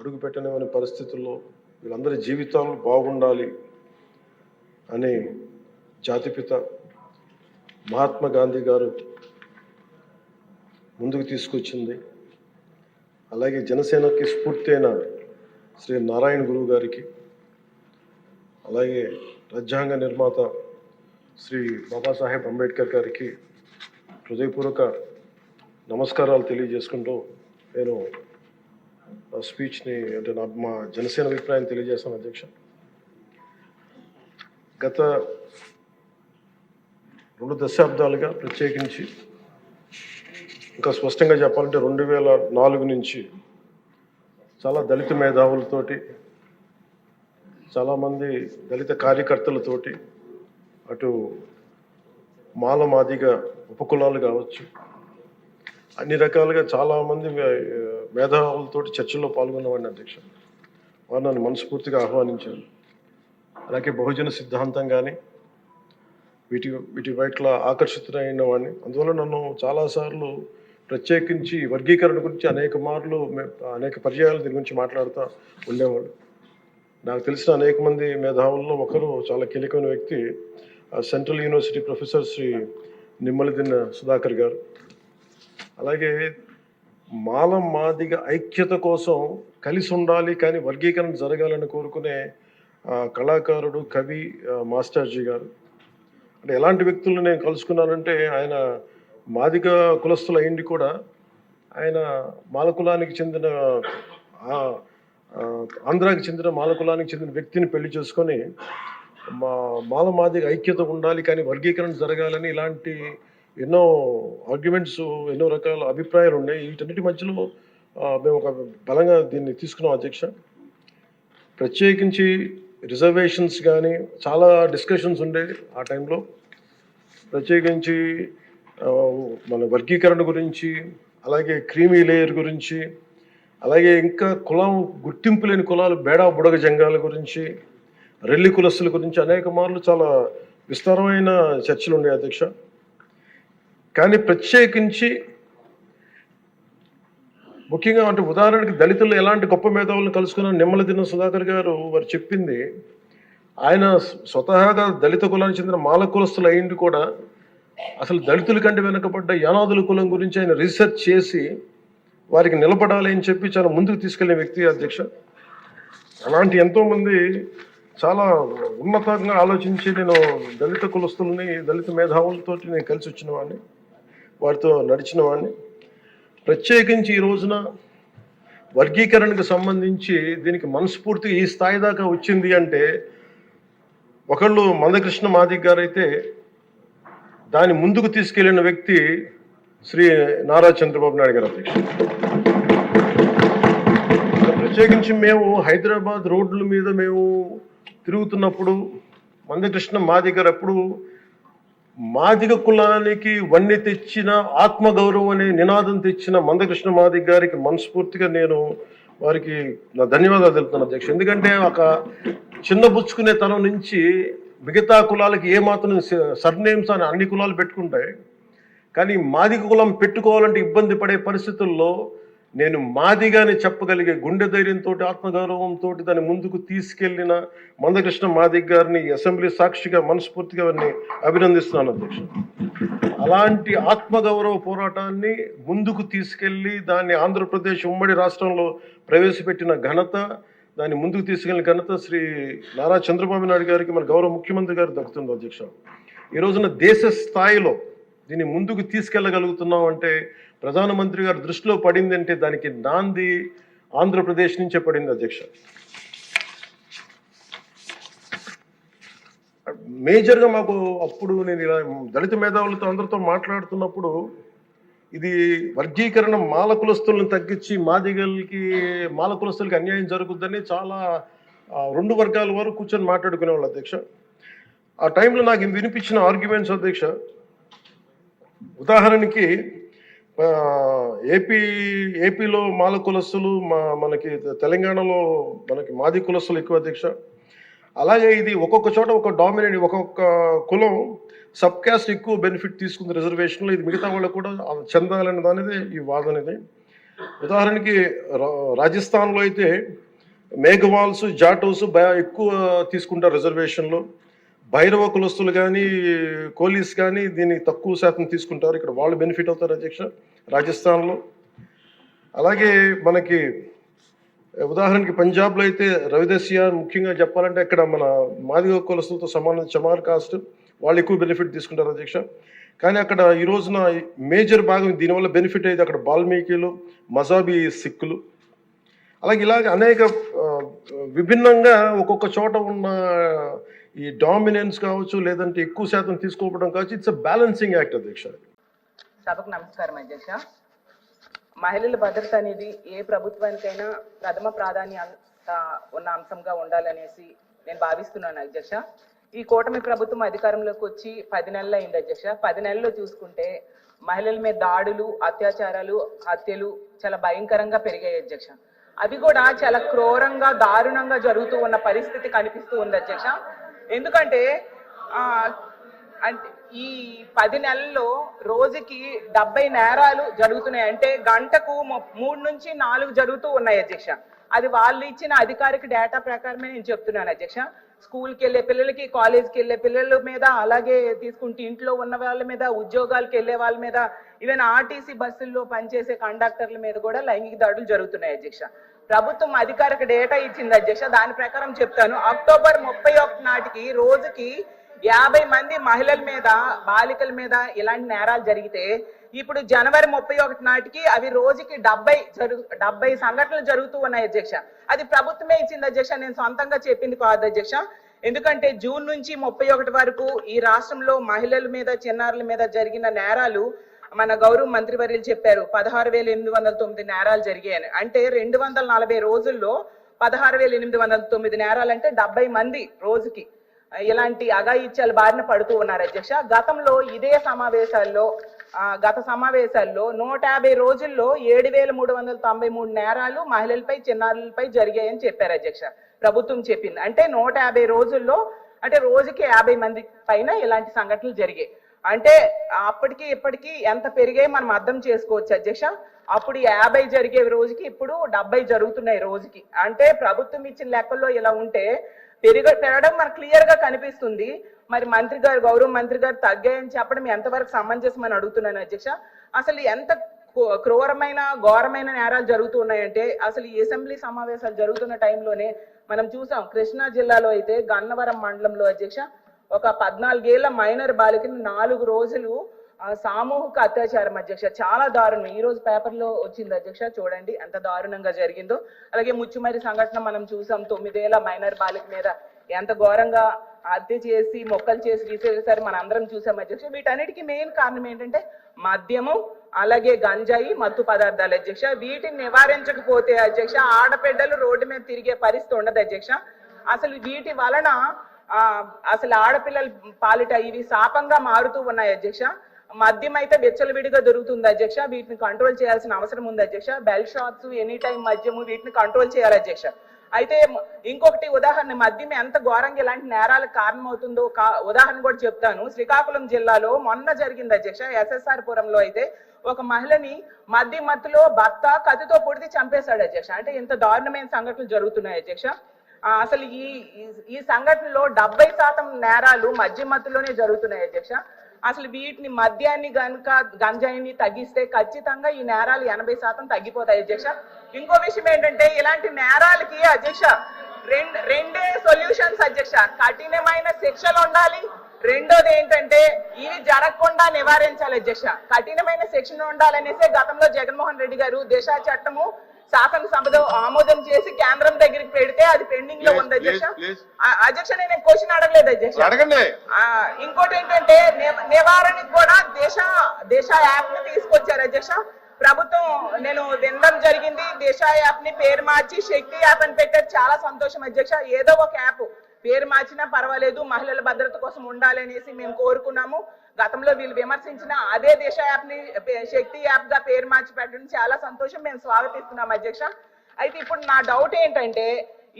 అడుగు పెట్టనివని పరిస్థితుల్లో వీళ్ళందరి జీవితాలు బాగుండాలి అని జాతిపిత మహాత్మా గాంధీ గారు ముందుకు తీసుకొచ్చింది. అలాగే జనసేనకి స్ఫూర్తి అయిన శ్రీ నారాయణ గురువు గారికి, అలాగే రాజ్యాంగ నిర్మాత శ్రీ బాబాసాహెబ్ అంబేద్కర్ గారికి హృదయపూర్వక నమస్కారాలు తెలియజేసుకుంటూ నేను స్పీచ్ని అంటే మా జనసేన అభిప్రాయం తెలియజేస్తాను. అధ్యక్ష, గత 2 దశాబ్దాలుగా ప్రత్యేకించి ఇంకా స్పష్టంగా చెప్పాలంటే 2004 నుంచి చాలా దళిత మేధావులతోటి, చాలామంది దళిత కార్యకర్తలతోటి, అటు మాల మాదిగ ఉపకులాలు కావచ్చు, అన్ని రకాలుగా చాలామంది మేధావులతోటి చర్చల్లో పాల్గొన్నవాడిని. అధ్యక్ష, వారు నన్ను మనస్ఫూర్తిగా ఆహ్వానించారు. అలాగే బహుజన సిద్ధాంతం కానీ వీటి పట్ల ఆకర్షితులైన వాడిని. అందువల్ల నన్ను చాలాసార్లు ప్రత్యేకించి వర్గీకరణ గురించి అనేక పర్యాయాలు దీని గురించి మాట్లాడుతూ ఉండేవాళ్ళు. నాకు తెలిసిన అనేక మంది మేధావుల్లో ఒకరు, చాలా కీలకమైన వ్యక్తి, central university professor Shri Nimmaladinna Sudhakar garu. అలాగే మాల మాదిగ ఐక్యత కోసం కలిసి ఉండాలి కానీ వర్గీకరణ జరగాలని కోరుకునే కళాకారుడు, కవి మాస్టర్జీ గారు. అంటే ఎలాంటి వ్యక్తులను నేను కలుసుకున్నానంటే, ఆయన మాదిగ కులస్తుల అయింది కూడా ఆయన మాల కులానికి చెందిన ఆంధ్రాకి చెందిన మాల కులానికి చెందిన వ్యక్తిని పెళ్లి చేసుకొని మాల మాదిగ ఐక్యత ఉండాలి కానీ వర్గీకరణ జరగాలని ఇలాంటి ఎన్నో ఆర్గ్యుమెంట్స్, ఎన్నో రకాల అభిప్రాయాలు ఉన్నాయి. వీటన్నిటి మధ్యలో మేము ఒక బలంగా దీన్ని తీసుకున్నాం. అధ్యక్ష, ప్రత్యేకించి రిజర్వేషన్స్ కానీ చాలా డిస్కషన్స్ ఉండేవి ఆ టైంలో. ప్రత్యేకించి మన వర్గీకరణ గురించి, అలాగే క్రీమీ లేయర్ గురించి, అలాగే ఇంకా కులం గుర్తింపు లేని కులాలు, బేడా బుడగ జంగాల గురించి, రెల్లి కులస్తుల గురించి అనేక మార్లు చాలా విస్తారమైన చర్చలు ఉన్నాయి. అధ్యక్ష, కానీ ప్రత్యేకించి ముఖ్యంగా అంటే ఉదాహరణకి దళితులు ఎలాంటి గొప్ప మేధావులను కలుసుకున్న నిమ్మలదిన్న సుధాకర్ గారు వారు చెప్పింది, ఆయన స్వతహాగా దళిత కులానికి చెందిన మాల కులస్తులు అయింది కూడా అసలు దళితుల కంటే వెనుకబడ్డ యానాదుల కులం గురించి ఆయన రీసెర్చ్ చేసి వారికి నిలబడాలి అని చెప్పి చాలా ముందుకు తీసుకెళ్లే వ్యక్తి. అధ్యక్ష, అలాంటి ఎంతోమంది చాలా ఉన్నతంగా ఆలోచించి నేను దళిత కులస్తుల్ని, దళిత మేధావులతో నేను కలిసి వచ్చిన వాడిని, వారితో నడిచిన వాడిని. ప్రత్యేకించి ఈ రోజున వర్గీకరణకు సంబంధించి దీనికి మనస్ఫూర్తిగా ఈ స్థాయి దాకా వచ్చింది అంటే, ఒకళ్ళు మందకృష్ణ మాదిగ గారు అయితే దాన్ని ముందుకు తీసుకెళ్లిన వ్యక్తి శ్రీ నారా చంద్రబాబు నాయుడు గారు. అధ్యక్ష, ప్రత్యేకించి మేము హైదరాబాద్ రోడ్ల మీద మేము తిరుగుతున్నప్పుడు మందకృష్ణ మాదిగ గారు అప్పుడు మాదిగ కులానికి వన్నె తెచ్చిన, ఆత్మగౌరవం అనే నినాదం తెచ్చిన మందకృష్ణ మాదిగ గారికి మనస్ఫూర్తిగా నేను వారికి నా ధన్యవాదాలు తెలుపుతాను. అధ్యక్ష, ఎందుకంటే ఒక చిన్నబుచ్చుకునే తనం నుంచి మిగతా కులాలకి ఏమాత్రం సర్నేమ్స్ అని అన్ని కులాలు పెట్టుకుంటాయి, కానీ మాదిగ కులం పెట్టుకోవాలంటే ఇబ్బంది పడే పరిస్థితుల్లో నేను మాదిగాని చెప్పగలిగే గుండె ధైర్యంతో, ఆత్మగౌరవంతో దాన్ని ముందుకు తీసుకెళ్లిన మందకృష్ణ మాదిగ గారిని అసెంబ్లీ సాక్షిగా మనస్ఫూర్తిగా వారిని అభినందిస్తున్నాను. అధ్యక్ష, అలాంటి ఆత్మగౌరవ పోరాటాన్ని ముందుకు తీసుకెళ్లి దాన్ని ఆంధ్రప్రదేశ్ ఉమ్మడి రాష్ట్రంలో ప్రవేశపెట్టిన ఘనత, దాన్ని ముందుకు తీసుకెళ్లిన ఘనత శ్రీ నారా చంద్రబాబు నాయుడు గారికి, మన గౌరవ ముఖ్యమంత్రి గారు దక్కుతుంది. అధ్యక్ష, ఈ రోజున దేశ స్థాయిలో దీన్ని ముందుకు తీసుకెళ్ళగలుగుతున్నాం అంటే ప్రధానమంత్రి గారు దృష్టిలో పడింది అంటే దానికి నాంది ఆంధ్రప్రదేశ్ నుంచే పడింది. అధ్యక్ష, మేజర్గా మాకు అప్పుడు నేను ఇలా దళిత మేధావులతో అందరితో మాట్లాడుతున్నప్పుడు, ఇది వర్గీకరణ మాల కులస్తులను తగ్గించి మాల కులస్తులకి అన్యాయం జరుగుద్దని చాలా 2 వర్గాల వరకు కూర్చొని మాట్లాడుకునేవాళ్ళు. అధ్యక్ష, ఆ టైంలో నాకు వినిపించిన ఆర్గ్యుమెంట్స్, అధ్యక్ష, ఉదాహరణకి ఏపీలో మాల కులస్తులు, మనకి తెలంగాణలో మనకి మాది కులస్తులు ఎక్కువ. అధ్యక్ష, అలాగే ఇది ఒక్కొక్క చోట ఒక డామినేట్, ఒక్కొక్క కులం సబ్ క్యాస్ట్ ఎక్కువ బెనిఫిట్ తీసుకుంది రిజర్వేషన్లో, ఇది మిగతా వాళ్ళకు కూడా చెందాలనేది ఈ వాదన. ఇది ఉదాహరణకి రాజస్థాన్లో అయితే మేఘవాల్స్ జాటోస్ ఎక్కువ తీసుకుంటారు రిజర్వేషన్లో. భైరవ కులస్తులు కానీ కోలీస్ కానీ దీన్ని తక్కువ శాతం తీసుకుంటారు. ఇక్కడ వాళ్ళు బెనిఫిట్ అవుతారు అధ్యక్ష రాజస్థాన్లో. అలాగే మనకి ఉదాహరణకి పంజాబ్లో అయితే రవిదస్య ముఖ్యంగా చెప్పాలంటే అక్కడ మన మాదిగ కులస్తులతో సమాన చమార్ కాస్ట్ వాళ్ళు ఎక్కువ బెనిఫిట్ తీసుకుంటారు అధ్యక్ష. కానీ అక్కడ ఈ రోజున మేజర్ భాగం దీనివల్ల బెనిఫిట్ అయితే అక్కడ బాల్మీకిలు, మజాబీ సిక్కులు, అలాగే ఇలాగ అనేక విభిన్నంగా ఒక్కొక్క చోట ఉన్న ఈ డామినెన్స్ కావచ్చు, లేదంటే ఎక్కువ శాతం తీసుకోవడం కావచ్చు. ఇట్స్ అ బ్యాలెన్సింగ్ యాక్ట్ అధ్యక్ష. సభకు నమస్కారం అధ్యక్ష. మహిళల భద్రత అనేది ఏ ప్రభుత్వానికైనా ప్రథమ ప్రాధాన్యత ఉన్న అంశంగా ఉండాలనేసి నేను భావిస్తున్నాను అధ్యక్ష. ఈ కూటమి ప్రభుత్వం అధికారంలోకి వచ్చి 10 నెలలు అయింది అధ్యక్ష. 10 నెలల్లో చూసుకుంటే మహిళల మీద దాడులు, అత్యాచారాలు, హత్యలు చాలా భయంకరంగా పెరిగాయి అధ్యక్ష. అవి కూడా చాలా క్రూరంగా, దారుణంగా జరుగుతూ ఉన్న పరిస్థితి కనిపిస్తూ ఉంది అధ్యక్ష. ఎందుకంటే అంటే ఈ 10 నెలల్లో రోజుకి 70 నేరాలు జరుగుతున్నాయి. అంటే గంటకు 3 నుంచి 4 జరుగుతూ ఉన్నాయి అధ్యక్ష. అది వాళ్ళు ఇచ్చిన అధికారిక డేటా ప్రకారమే నేను చెప్తున్నాను అధ్యక్ష. స్కూల్కి వెళ్ళే పిల్లలకి, కాలేజ్కి వెళ్ళే పిల్లల మీద, అలాగే తీసుకుంటే ఇంట్లో ఉన్న వాళ్ళ మీద, ఉద్యోగాలకు వెళ్ళే వాళ్ళ మీద, ఈవెన్ ఆర్టీసీ బస్సుల్లో పనిచేసే కండక్టర్ల మీద కూడా లైంగిక దాడులు జరుగుతున్నాయి అధ్యక్ష. ప్రభుత్వం అధికారిక డేటా ఇచ్చింది అధ్యక్ష. దాని ప్రకారం చెప్తాను. అక్టోబర్ 31 నాటికి రోజుకి 50 మంది మహిళల మీద, బాలికల మీద ఇలాంటి నేరాలు జరిగితే ఇప్పుడు జనవరి 31 నాటికి అవి రోజుకి 70 సంఘటనలు జరుగుతూ ఉన్నాయి అధ్యక్ష. అది ప్రభుత్వమే ఇచ్చింది అధ్యక్ష, నేను సొంతంగా చెప్పింది కాదు అధ్యక్ష. ఎందుకంటే జూన్ నుంచి 31 వరకు ఈ రాష్ట్రంలో మహిళల మీద, చిన్నారుల మీద జరిగిన నేరాలు మన గౌరవ మంత్రివర్యులు చెప్పారు 16,809 నేరాలు జరిగాయని. అంటే 240 రోజుల్లో 16,809 నేరాలు అంటే 70 మంది రోజుకి ఇలాంటి అఘాయిత్యాల బారిన పడుతూ ఉన్నారు అధ్యక్ష. గతంలో ఇదే సమావేశాల్లో గత సమావేశాల్లో 150 రోజుల్లో 7,393 నేరాలు మహిళలపై, చిన్నారులపై జరిగాయని చెప్పారు అధ్యక్ష. ప్రభుత్వం చెప్పింది. అంటే 150 రోజుల్లో అంటే రోజుకి 50 మంది పైన ఇలాంటి సంఘటనలు జరిగాయి. అంటే అప్పటికి ఇప్పటికి ఎంత పెరిగాయి మనం అర్థం చేసుకోవచ్చు అధ్యక్ష. అప్పుడు 50 జరిగే రోజుకి ఇప్పుడు 70 జరుగుతున్నాయి రోజుకి. అంటే ప్రభుత్వం ఇచ్చిన లెక్కల్లో ఇలా ఉంటే పెరగడం మనకు క్లియర్ గా కనిపిస్తుంది. మరి మంత్రి గారు, గౌరవ మంత్రి గారు తగ్గాయని చెప్పడం ఎంతవరకు సమంజసమని అడుగుతున్నాను అధ్యక్ష. అసలు ఎంత క్రూరమైన, ఘోరమైన నేరాలు జరుగుతూ ఉన్నాయంటే అసలు ఈ అసెంబ్లీ సమావేశాలు జరుగుతున్న టైంలోనే మనం చూసాం. కృష్ణా జిల్లాలో అయితే గన్నవరం మండలంలో అధ్యక్ష ఒక 14 ఏళ్ల మైనర్ బాలికని 4 రోజులు సామూహిక అత్యాచారం అధ్యక్ష. చాలా దారుణం. ఈ రోజు పేపర్లో వచ్చింది అధ్యక్ష, చూడండి ఎంత దారుణంగా జరిగిందో. అలాగే ముచ్చుమరి సంఘటన మనం చూసాం. 9 ఏళ్ల మైనర్ బాలిక మీద ఎంత ఘోరంగా హత్య చేసి, మొక్కలు చేసి తీసేసారు మన అందరం చూసాం అధ్యక్ష. వీటన్నిటికీ మెయిన్ కారణం ఏంటంటే మద్యము, అలాగే గంజాయి, మత్తు పదార్థాలు అధ్యక్ష. వీటిని నివారించకపోతే అధ్యక్ష ఆడపిడ్డలు రోడ్డు మీద తిరిగే పరిస్థితి ఉండదు అధ్యక్ష. అసలు వీటి వలన అసలు ఆడపిల్లల పాలిట ఇవి శాపంగా మారుతూ ఉన్నాయి అధ్యక్ష. మద్యం అయితే విచ్చలవిడిగా దొరుకుతుంది అధ్యక్ష. వీటిని కంట్రోల్ చేయాల్సిన అవసరం ఉంది అధ్యక్ష. బెల్ షాప్స్, ఎనీ టైం మద్యము, వీటిని కంట్రోల్ చేయాలి అధ్యక్ష. అయితే ఇంకొకటి ఉదాహరణ, మద్యం ఎంత ఘోరంగా ఇలాంటి నేరాలకు కారణమవుతుందో ఉదాహరణ కూడా చెప్తాను. శ్రీకాకుళం జిల్లాలో మొన్న జరిగింది అధ్యక్ష. SSR పురంలో అయితే ఒక మహిళని మద్యం మత్తులో భర్త కత్తితో పొడిచి చంపేశాడు అధ్యక్ష. అంటే ఇంత దారుణమైన సంఘటనలు జరుగుతున్నాయి అధ్యక్ష. అసలు ఈ సంఘటనలో 70% నేరాలు మద్యం మత్తులోనే జరుగుతున్నాయి అధ్యక్ష. అసలు వీటిని మద్యాన్ని గనుక, గంజాయిని తగ్గిస్తే ఖచ్చితంగా ఈ నేరాలు 80% తగ్గిపోతాయి అధ్యక్ష. ఇంకో విషయం ఏంటంటే ఇలాంటి నేరాలకి అధ్యక్ష రెండే సొల్యూషన్స్ అధ్యక్ష. కఠినమైన శిక్షలు ఉండాలి. రెండోది ఏంటంటే ఇవి జరగకుండా నివారించాలి అధ్యక్ష. కఠినమైన శిక్షణ ఉండాలనేసి గతంలో జగన్మోహన్ రెడ్డి గారు దిశ చట్టము శాసనసభలో ఆమోదం చేసి కేంద్రం దగ్గరికి పెడితే అది పెండింగ్ లో ఉంది అధ్యక్ష. అధ్యక్ష నేను క్వశ్చన్ అడగలేదు అధ్యక్ష. ఇంకోటి ఏంటంటే నివారణకు కూడా దిశ యాప్ ని తీసుకొచ్చారు అధ్యక్ష. ప్రభుత్వం నేను వినడం జరిగింది. దిశ యాప్ ని పేరు మార్చి శక్తి యాప్ అని పెట్టారు. చాలా సంతోషం అధ్యక్ష. ఏదో ఒక యాప్ పేరు మార్చినా పర్వాలేదు, మహిళల భద్రత కోసం ఉండాలనేసి మేము కోరుకున్నాము. గతంలో వీళ్ళు విమర్శించిన అదే దిశ యాప్ ని శక్తి యాప్ గా పేరు మార్చి పెట్టడం చాలా సంతోషం, మేము స్వాగతిస్తున్నాం అధ్యక్ష. అయితే ఇప్పుడు నా డౌట్ ఏంటంటే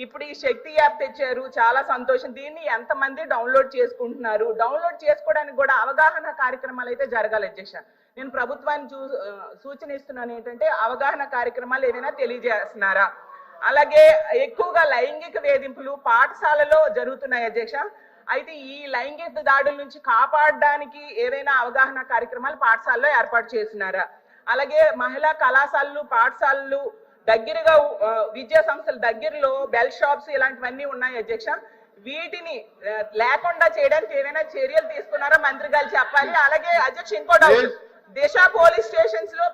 ఇప్పుడు ఈ శక్తి యాప్ తెచ్చారు, చాలా సంతోషం. దీన్ని ఎంతమంది డౌన్లోడ్ చేసుకుంటున్నారు? డౌన్లోడ్ చేసుకోవడానికి కూడా అవగాహన కార్యక్రమాలు అయితే జరగాలి అధ్యక్ష. నేను ప్రభుత్వాన్ని సూచన ఇస్తున్నాను ఏంటంటే అవగాహన కార్యక్రమాలు ఏదైనా తెలియజేస్తున్నారా? అలాగే ఎక్కువగా లైంగిక వేధింపులు పాఠశాలలో జరుగుతున్నాయి అధ్యక్ష. అయితే ఈ లైంగిక దాడుల నుంచి కాపాడడానికి ఏవైనా అవగాహన కార్యక్రమాలు పాఠశాలలో ఏర్పాటు చేస్తున్నారా? అలాగే మహిళా కళాశాలలు పాఠశాలలు దగ్గరగా విద్యా సంస్థల దగ్గరలో బెల్ షాప్స్ ఇలాంటివన్నీ ఉన్నాయి అధ్యక్ష. వీటిని లేకుండా చేయడానికి ఏమైనా చర్యలు తీసుకున్నారో మంత్రి గారు చెప్పాలి. అలాగే అధ్యక్ష ఇంకో డౌట్, దిశ పోలీస్ స్టేషన్స్ లో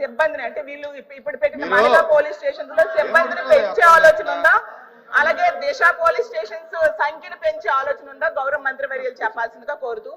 సిబ్బందిని అంటే వీళ్ళు ఇప్పుడు పెట్టిన మహిళా పోలీస్ స్టేషన్స్ లో సిబ్బందిని పెంచే ఆలోచన ఉందా? అలాగే దిశ పోలీస్ స్టేషన్స్ సంఖ్యను పెంచే ఆలోచన ఉందా? గౌరవ మంత్రి వర్యులు చెప్పాల్సిందిగా కోరుతూ